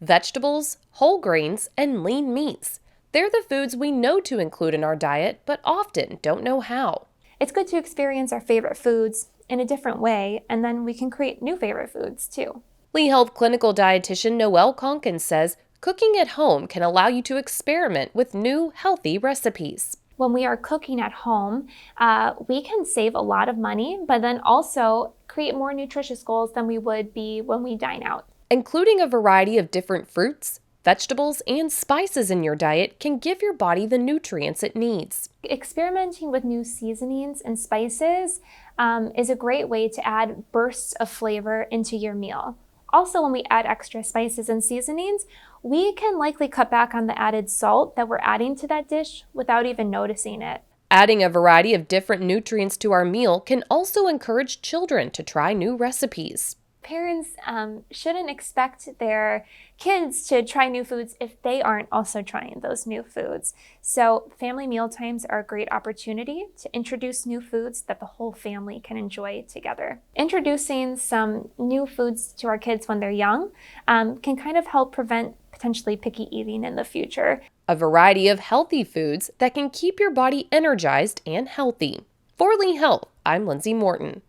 Vegetables, whole grains, and lean meats. They're the foods we know to include in our diet, but often don't know how. It's good to experience our favorite foods in a different way, and then we can create new favorite foods too. Lee Health clinical dietitian Noelle Conkin says cooking at home can allow you to experiment with new, healthy recipes. When we are cooking at home, we can save a lot of money, but then also create more nutritious goals than we would be when we dine out. Including a variety of different fruits, vegetables, and spices in your diet can give your body the nutrients it needs. Experimenting with new seasonings and spices is a great way to add bursts of flavor into your meal. Also, when we add extra spices and seasonings, we can likely cut back on the added salt that we're adding to that dish without even noticing it. Adding a variety of different nutrients to our meal can also encourage children to try new recipes. Parents shouldn't expect their kids to try new foods if they aren't also trying those new foods. So family meal times are a great opportunity to introduce new foods that the whole family can enjoy together. Introducing some new foods to our kids when they're young can kind of help prevent potentially picky eating in the future. A variety of healthy foods that can keep your body energized and healthy. For Lee Health, I'm Lindsay Morton.